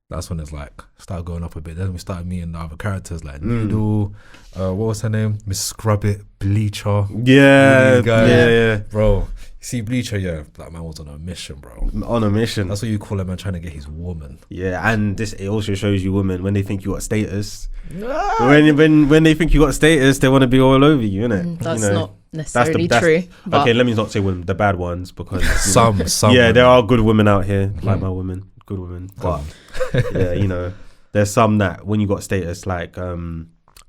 that's when it's like started going up a bit. Then we started meeting the other characters like Noodle, what was her name? Miss Scrubbit, Bleacher. Yeah, These guys. yeah. Bro, you see Bleacher, yeah, that man was on a mission, bro. On a mission. That's what you call a man trying to get his woman. Yeah, and it also shows you women when they think you got status. When they think you got status, they want to be all over you, innit? That's You know, not necessarily that's- true. But Okay, let me not say women, the bad ones, because Some. yeah, there are good women out here, like my woman, good women. But yeah, you know, there's some that when you got status, like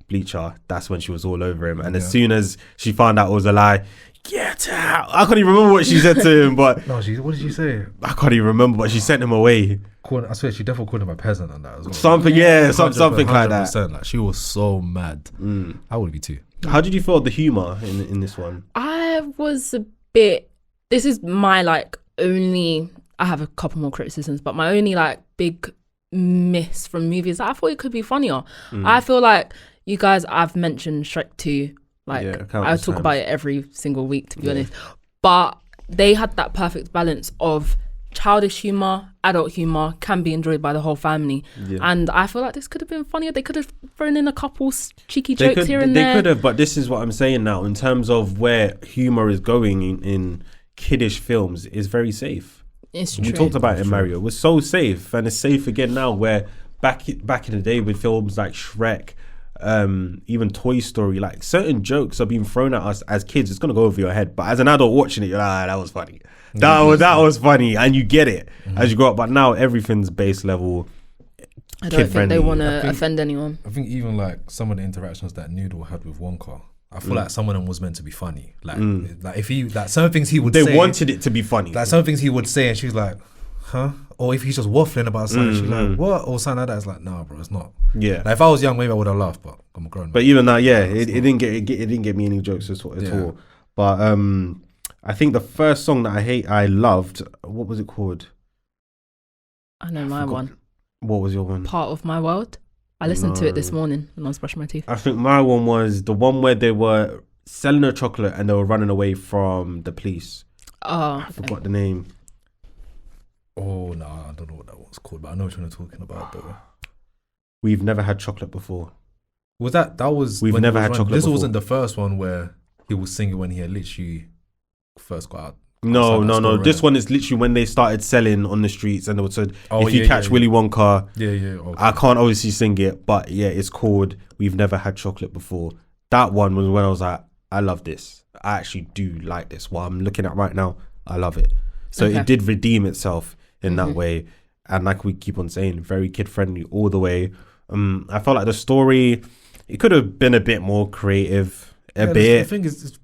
Bleacher, that's when she was all over him. And as soon as she found out it was a lie, get out. I can't even remember what she said to him, but No, what did she say? I can't even remember, but she sent him away. I swear, she definitely called him a peasant and that as well. Something, yeah, something like that. 100%, like she was so mad. I would be too. How did you feel the humor in this one? I was a bit. This is my like only. I have a couple more criticisms, but my only like big miss from movies, I thought it could be funnier. I feel like you guys, I've mentioned Shrek 2. Like Yeah, I countless talk times. about it every single week, to be honest. But they had that perfect balance of childish humor, adult humor, can be enjoyed by the whole family. Yeah. And I feel like this could have been funnier. They could have thrown in a couple cheeky jokes here and they there. could have, but this is what I'm saying now. In terms of where humor is going in kiddish films, is very safe. It's We true. talked about it in Mario. It was so safe, and it's safe again now. Where back in the day with films like Shrek, even Toy Story, like certain jokes are being thrown at us as kids. It's gonna go over your head, but as an adult watching it, you're like, that was funny. That was funny, and you get it as you grow up. But now everything's base level. I don't think kid-friendly. they want I to think- offend anyone. I think even like some of the interactions that Noodle had with Wonka, I feel like some of them was meant to be funny. Like if he like some things he would say, They wanted it to be funny. like some things he would say, and she's like, huh? Or if he's just waffling about something, she's like, what? Or something like that. It's like, nah, bro, it's not. Yeah. Like if I was young, maybe I would have laughed, but I'm a grown man. But even now, yeah, it didn't get me any jokes at Yeah. all. But I think the first song that I loved. What was it called? I know my forgot. one. What was your one? Part of My World. I listened to it this morning when I was brushing my teeth. I think my one was the one where they were selling a chocolate and they were running away from the police. Oh, I forgot the name. Oh no, I don't know what that was called, but I know what you're talking about though. We've never had chocolate before. Was that was We've when never he was had running? chocolate This before. wasn't the first one where he was singing when he had literally first got out. No. Story, This innit? one is literally when they started selling on the streets, and they would say, Oh, if you yeah, catch yeah, Willy Wonka, Yeah. Okay. I can't obviously sing it, but yeah, it's called We've Never Had Chocolate Before. That one was when I was like, I love this. I actually do like this. What I'm looking at right now, I love it. So Okay. it did redeem itself in that way. And like we keep on saying, very kid friendly all the way. I felt like the story, it could have been a bit more creative, a The bit. thing is, it's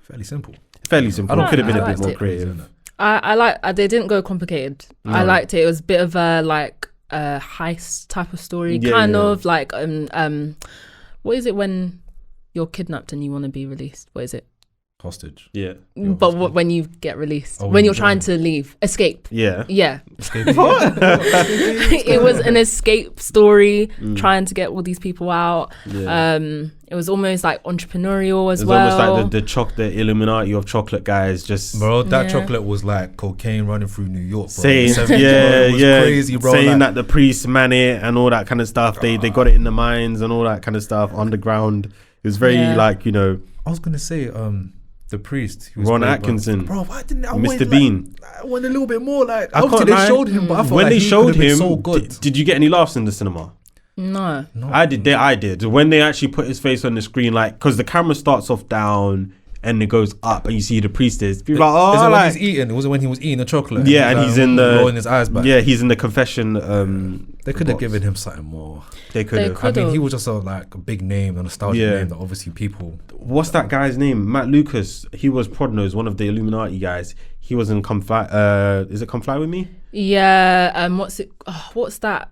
fairly simple. Fairly simple. I It could have been I a bit liked more it. creative. I like. They didn't go complicated. I No. liked it. It was a bit of a like a heist type of story, Yeah, kind yeah. of like what is it when you're kidnapped and you want to be released? What is it? Hostage. Yeah. But when you get released, Oh, when when you're you trying go. to leave, escape. Yeah. Yeah, Escaping. it was an escape story, trying to get all these people out. Yeah. It was almost like entrepreneurial as It's well. almost like the Illuminati of chocolate guys just Bro, that Yeah. chocolate was like cocaine running through New York, bro. saying, In the 70s, bro. yeah, It was yeah, crazy, bro. saying Like, that the priests man it and all that kind of stuff. They got it in the mines and all that kind of stuff underground. It was very Yeah. like, you know, I was gonna say, the priest, he was Ron played by- Atkinson. bro. Why didn't I Mr. wanted, Bean. Like, I wanted a little bit more. Like, I obviously can't they lie. showed him, but I felt When like they he showed could have been him, so good. did you get any laughs in the cinema? no. No. I did. I did. When they actually put his face on the screen, like, because the camera starts off down and it goes up and you see the priestess. People are like, Is oh, it when like, he's eating? Was it when he was eating the chocolate? yeah, and he's in the rolling his eyes back. Yeah, he's in the confession. They could have box. given him something more. They could have. I mean, Could've. he was just like a big name, a nostalgic Yeah. name that obviously people. What's that guy's name? Matt Lucas. He was Prodnose, one of the Illuminati guys. He was in Come Fly. Is it Come Fly With Me? Yeah. What's it? Oh, what's that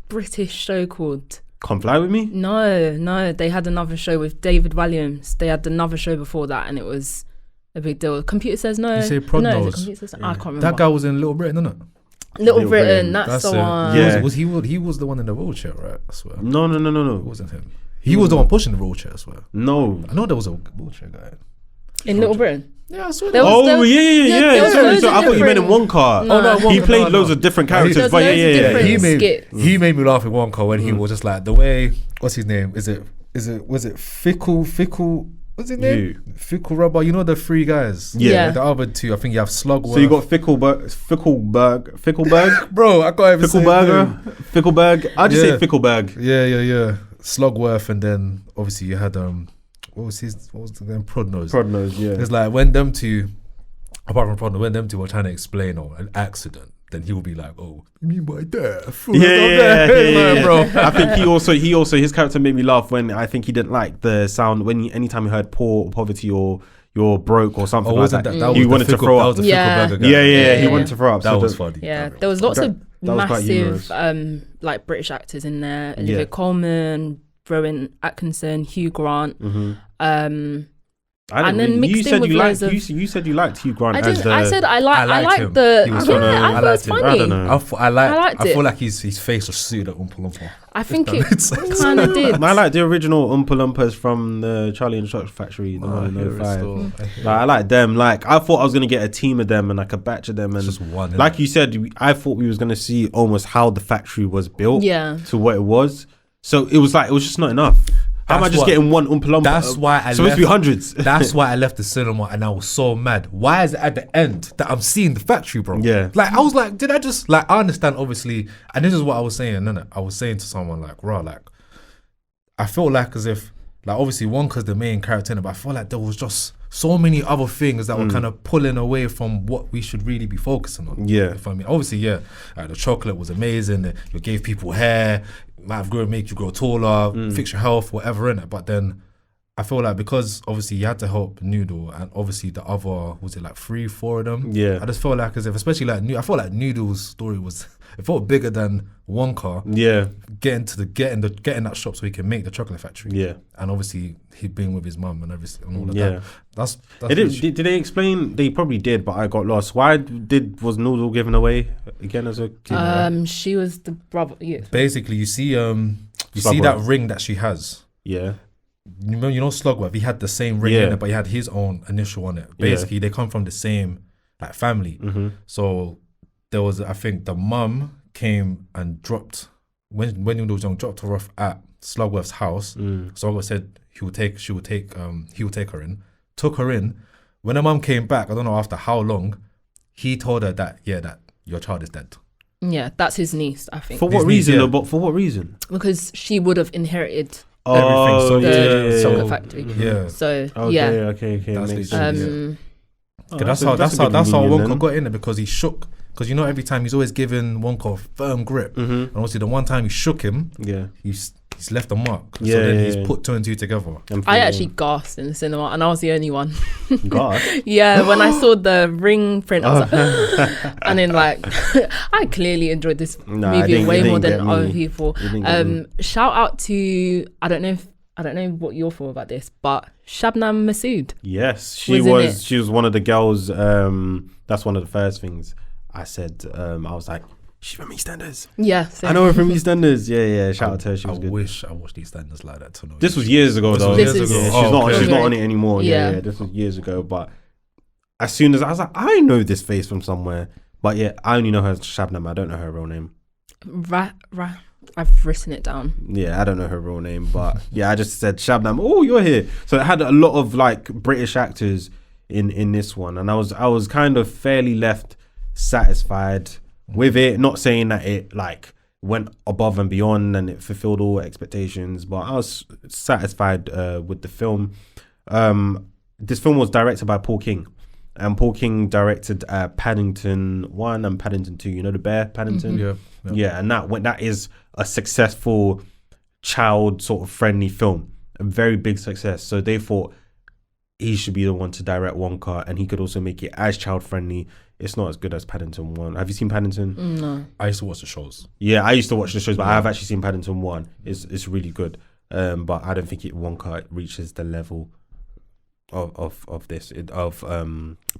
British show called? Come Fly With Me? No. They had another show with David Williams. They had another show before that, and it was a big deal. Computer Says No. You say No, is it Prodnose? Computer Says No? I can't remember. That guy was in Little Britain, isn't it? Little Little Britain. Britain. That's the it. one. Yeah. He was the one in the wheelchair, right? I swear. No. It wasn't him. He was the one pushing the wheelchair, I swear. No. I know there was a wheelchair guy. In Little Britain. Yeah, I swear. There was- Oh, there was- yeah. there was Sorry, loads so of I thought you meant in different- Wonka. No. Oh, no, He Wonka, played no. loads of different There's characters, loads but of yeah. different he made skits. he made me laugh in Wonka when he was just like the way. What's his name? Was it Fickle? What's his name? Fickle Rubber. You know the three guys. Yeah. The other two. I think you have Slugworth. So you got Fickleberg, bro. I can't even say his name. Fickleberg. I just Yeah. say Fickleberg. Yeah. Slugworth, and then obviously you had what was the name? Prodnose. Prodnose, yeah. It's like when them two, apart from Prodnose, when them two were trying to explain an accident, then he would be like, "Oh, you mean by death?" Yeah, bro. I think he also his character made me laugh when I think he didn't like the sound when anytime he heard poor or poverty or you're broke or something Oh, like wasn't that. that? That He was wanted the to throw That up. was the Yeah. Fickle Burger guy. Yeah, he Yeah. wanted to throw up. That So was the- funny. Yeah, That there was lots of that was quite massive humorous. like British actors in there. Olivia Yeah. Colman, Rowan Atkinson, Hugh Grant. I didn't And then really- mixed you in said with you liked liked you said you liked Hugh Grant I as didn't. the. I said I liked like him. the. He was Yeah, funny. I I thought it was liked him. funny. I don't know. I liked feel it. like his face was suited at Oompa Loompa. I think that it makes sense. kind of did. I like the original Oompa Loompas from the Charlie and the Chocolate Factory, the one in 05. Like, I like them. Like I thought I was gonna get a team of them and like a batch of them, and Just one, innit? like you said, I thought we was gonna see almost how the factory was built, Yeah. to what it was. So it was just not enough. How am I That's just what- getting one Oompa Loompa? That's why I supposed to be left- hundreds. That's why I left the cinema and I was so mad. Why is it at the end that I'm seeing the factory, bro? Yeah. Like I was like, did I just like I understand obviously, and this is what I was saying, innit? I was saying to someone like, raw, like I felt like as if like obviously Wonka's the main character in it, but I felt like there was just so many other things that were kind of pulling away from what we should really be focusing on. Yeah. If I mean, obviously, yeah, the chocolate was amazing. You gave people hair, might have grown, make you grow taller, fix your health, whatever in it. But then I feel like because obviously you had to help Noodle, and obviously the other was it like 3-4 of them. Yeah. I just felt like as if, especially like I felt like Noodle's story was it felt bigger than Wonka. Yeah, Getting that shop so he can make the chocolate factory. yeah, And obviously he'd been with his mum and everything and all of yeah. that. That's Did they explain? They probably did, but I got lost. Why was Noodle given away again as a kid? She was the brother. Yeah. basically you see Slugworth. that ring that she has. Yeah, you know Slugworth, he had the same ring Yeah. in it, but he had his own initial on it. Basically, they come from the same like family. So there was, I think, the mum came and dropped when he was young, dropped her off at Slugworth's house. Slugworth said he would take her in, took her in. When her mum came back, I don't know after how long, he told her that your child is dead. Yeah, that's his niece, I think. For what reason? Though? But for what reason? Because she would have inherited Everything. So the yeah, chocolate factory. Yeah. So Okay, yeah. okay. That's Makes literally sense. it. Oh, That's a how good Wonka reunion got in it, because he shook. Because you know, every time he's always giving Wonka a firm grip, and obviously the one time he shook him, Yeah. he's left a mark. So Yeah, then yeah, he's yeah. put 2 and 2 together. I actually gasped in the cinema, and I was the only one. God. Yeah, when I saw the ring print, I was like, and then like, I clearly enjoyed this Nah, it movie didn't- way it more didn't than get other me. people. It didn't get me. Shout out to I don't know what you're for about this, but Shabnam Masood. Yes, she Was in was. it. She was one of the girls. That's one of the first things I said. I was like, she's from EastEnders. Yeah, I know her from EastEnders. Yeah. Shout out to her. She was I good. wish I watched these standards like that to know. This was years ago, though. This was years Yeah, ago. she's okay. not on it anymore. Yeah. Yeah, this was years ago. But as soon as I was like, I know this face from somewhere. But yeah, I only know her as Shabnam. I don't know her real name. I've written it down. Yeah, I don't know her real name, but yeah, I just said Shabnam. Oh, you're here. So it had a lot of like British actors in this one, and I was kind of fairly left satisfied with it. Not saying that it like went above and beyond and it fulfilled all expectations, but I was satisfied with the film. This film was directed by Paul King. And Paul King directed Paddington 1 and Paddington 2. You know the bear, Paddington? Yeah, and that is a successful child sort of friendly film. A very big success. So they thought he should be the one to direct Wonka, and he could also make it as child friendly. It's not as good as Paddington 1. Have you seen Paddington? No. I used to watch the shows. Yeah, I used to watch the shows, but I have actually seen Paddington 1. It's really good. But I don't think Wonka reaches the level of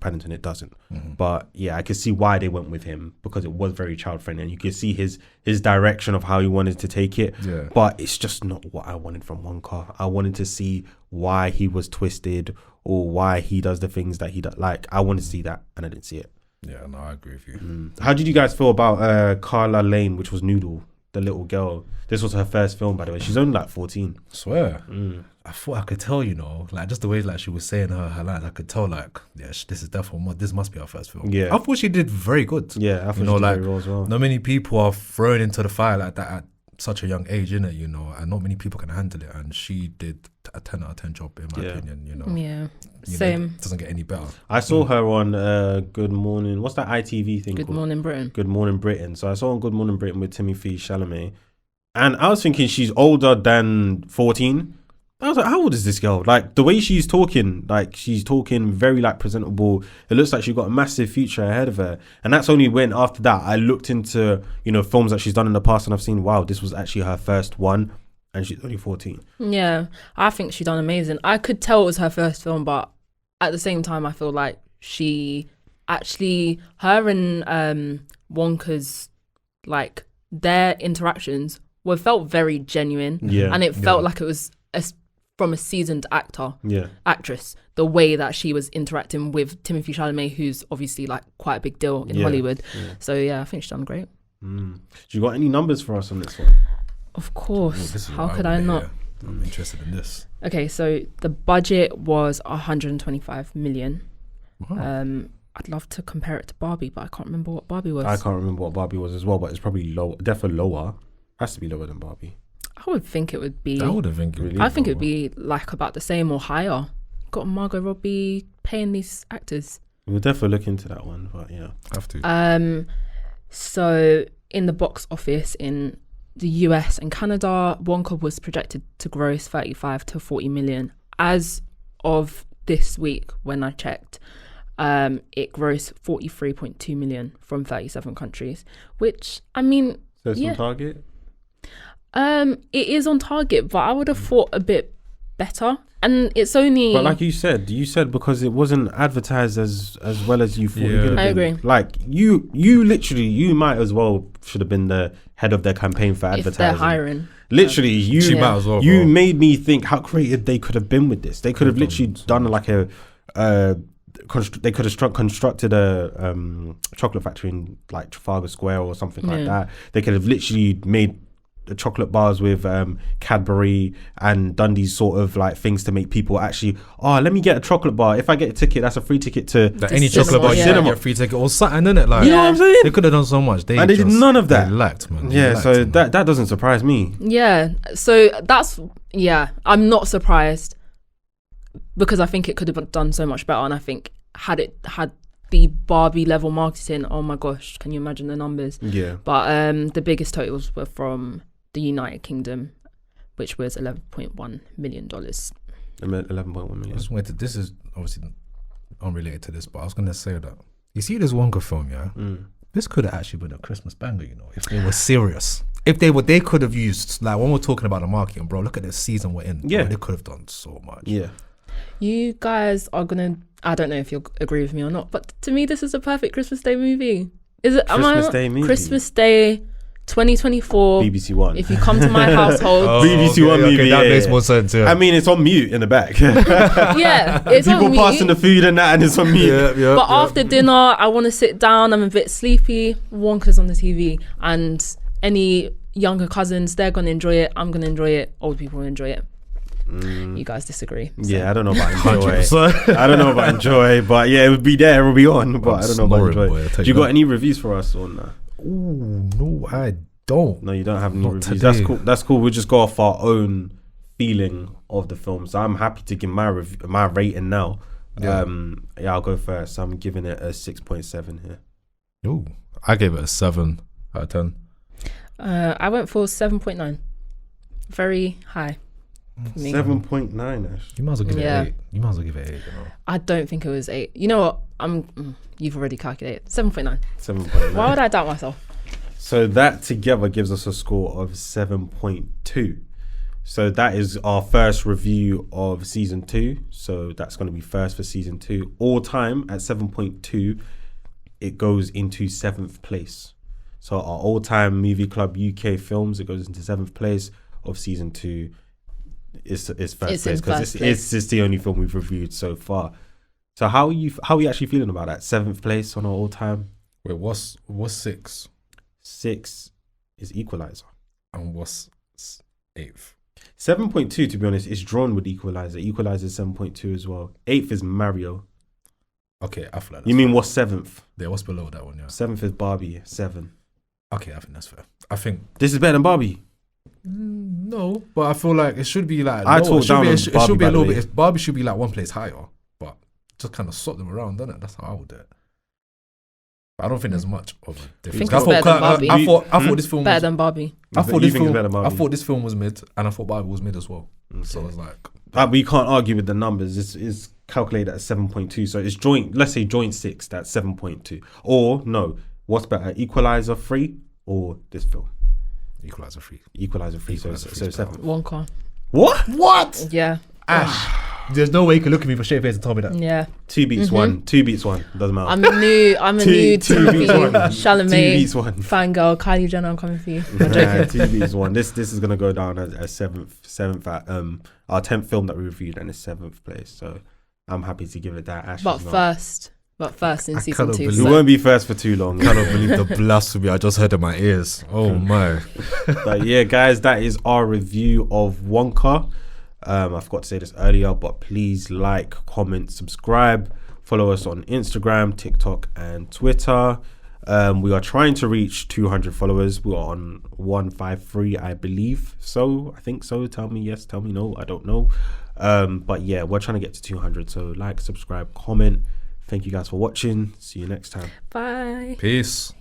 Paddington. It doesn't. But yeah, I could see why they went with him, because it was very child friendly, and you could see his direction of how he wanted to take it. Yeah. But it's just not what I wanted from Wonka. I wanted to see why he was twisted, or why he does the things that he does. Like, I wanted to see that, and I didn't see it. Yeah, no, I agree with you. How did you guys feel about Carla Lane, which was Noodle, the little girl? This was her first film, by the way. She's only like 14. Swear. I thought I could tell, like just the way like she was saying her lines, I could tell like, yeah, this is definitely, this must be our first film. Yeah. I thought she did very good. Yeah, I thought You know, she did like, very well as well. not many people are thrown into the fire like that at such a young age, innit, and not many people can handle it, and she did a 10 out of 10 job in my opinion, Yeah. You Same. know, it doesn't get any better. I saw her on Good Morning. What's that ITV thing Good called? Morning Britain. Good Morning Britain. So I saw on Good Morning Britain with Timothy Chalamet, and I was thinking she's older than 14. I was like, how old is this girl? Like, the way she's talking, very like presentable. It looks like she's got a massive future ahead of her. And that's only when after that I looked into, films that she's done in the past, and I've seen, wow, this was actually her first one, and she's only 14. Yeah, I think she done amazing. I could tell it was her first film, but at the same time, I feel like she actually, her and Wonka's, like, their interactions felt very genuine. Yeah. And it felt like it was from a seasoned actress, the way that she was interacting with Timothy Chalamet, who's obviously like quite a big deal in Hollywood. So yeah, I think she's done great. Do you got any numbers for us on this one? Of course. This is How what could I wanna not? hear. I'm interested in this. Okay, so the budget was 125 million. Wow. I'd love to compare it to Barbie, but I can't remember what Barbie was. I can't remember what Barbie was as well, but it's probably low, definitely lower. Has to be lower than Barbie. I would think it would be. I would have think Really? I think it would be like about the same or higher. Got Margot Robbie paying these actors. We'll definitely look into that one, but yeah. have to. So in the box office in the US and Canada, Wonka was projected to gross 35 to 40 million. As of this week, when I checked, it grossed 43.2 million from 37 countries, which, I mean, So it's yeah. on target? It is on target, but I would have thought a bit better. And it's only... But like you said because it wasn't advertised as well as you thought it could have been. I agree. Like you literally, you might as well should have been the head of their campaign for advertising. If they're hiring. Literally, you might as well, you bro. made me think how creative they could have been with this. They could have literally done like a they could have constructed a chocolate factory in like Trafalgar Square or something like that. They could have literally made the chocolate bars with Cadbury and done these sort of like things to make people actually, let me get a chocolate bar. If I get a ticket, that's a free ticket to any chocolate bar, you get a free ticket or something, innit? Like, you know what I'm saying? They could have done so much. They did none of that. They lacked, man. So that doesn't surprise me. Yeah. So that's, I'm not surprised because I think it could have done so much better. And I think had it had the Barbie level marketing, oh my gosh, can you imagine the numbers? Yeah. But the biggest totals were from the United Kingdom, which was $11.1 million. 11.1 million. I just wanted to, this is obviously unrelated to this, but I was going to say that you see this Wonka film, this could have actually been a Christmas banger, you know, if they were serious. If they could have used, like when we're talking about the marketing, bro, look at this season we're in. Yeah. Bro, they could have done so much. Yeah. You guys are gonna, I don't know if you'll agree with me or not, but to me this is a perfect Christmas Day movie. Is it? Christmas Day movie? Christmas Day 2024. BBC One. If you come to my household. BBC One movie. That makes more sense, yeah. I mean, it's on mute in the back. Yeah, it's people on mute. passing the food and that, and it's on mute. But after dinner, I want to sit down. I'm a bit sleepy. Wonka's on the TV, and any younger cousins, they're gonna enjoy it. I'm gonna enjoy it. Old people will enjoy it. You guys disagree? Yeah, I don't know about enjoy. I don't know about enjoy, but yeah, it would be there. It would be on, but I don't know about enjoy. Boy, Do you got any reviews for us on that? Ooh, no, I don't. No, you don't have any Not reviews. today. That's cool. That's cool. We'll just go off our own feeling of the film. So I'm happy to give my rating now. Yeah. I'll go first. I'm giving it a 6.7 here. Ooh, I gave it a 7 out of 10. I went for 7.9. Very high. 7.9. Ash. You might as well give it 8. You might as well give it 8, you know. I don't think it was 8. You know what? You've already calculated. 7.9. 7.9. Why would I doubt myself? So that together gives us a score of 7.2. So that is our first review of season 2. So that's going to be first for season 2. All time at 7.2, it goes into 7th place. So our all-time movie club UK films, it goes into 7th place of season 2. Is first place because it's the only film we've reviewed so far. So how are you actually feeling about that 7th place on our all-time? Wait, what's 6? 6 is Equalizer. And what's 8th? 7.2, to be honest, is drawn with Equalizer. Equalizer is 7.2 as well. 8th is Mario. Okay, I feel like You mean what's 7th? Yeah, what's below that one? Yeah. 7th is Barbie. 7. Okay, I think that's fair. I think This is better than Barbie. no, but I feel like it should be like I lower. talk down on It should Barbie, be a by the little way. bit. Barbie should be like one place higher, but just kind of swap them around, doesn't it? That's how I would do it. But I don't think there's much of a difference. think it's better than Barbie. I thought this film Better was, than Barbie. I thought You this think it's film. better than Barbie? I thought this film was mid, and I thought Barbie was mid as well. So I was like, But we can't argue with the numbers. It's calculated at 7.2. So it's joint, let's say joint 6, that's 7.2. Or no, what's better, Equalizer 3 or this film? Equalizer 3. Equalizer 3, Equalizer so 3 is 7. Wonka. What? Yeah. Ash, there's no way you can look at me for straight face and tell me that. Yeah. 2 beats 1. 2 beats 1. Doesn't matter. I'm a new Two Timothy beats 1. 2 Chalamet beats 1. fangirl. Kylie Jenner, I'm coming for you. I'm Nah, joking. 2 beats 1. This is gonna go down as 7th at our 10th film that we reviewed, and it's 7th place. So I'm happy to give it that. Ash But is not. first in I season cannot 2. believe We So. won't be first for too long. Cannot believe the blasphemy I just heard in my ears. Oh my. But yeah, guys, that is our review of Wonka. I forgot to say this earlier, but please like, comment, subscribe, follow us on Instagram, TikTok, and Twitter. We are trying to reach 200 followers. We are on 153, I believe. So I think so. Tell me yes, tell me no. I don't know. But yeah, we're trying to get to 200. So like, subscribe, comment. Thank you guys for watching. See you next time. Bye. Peace.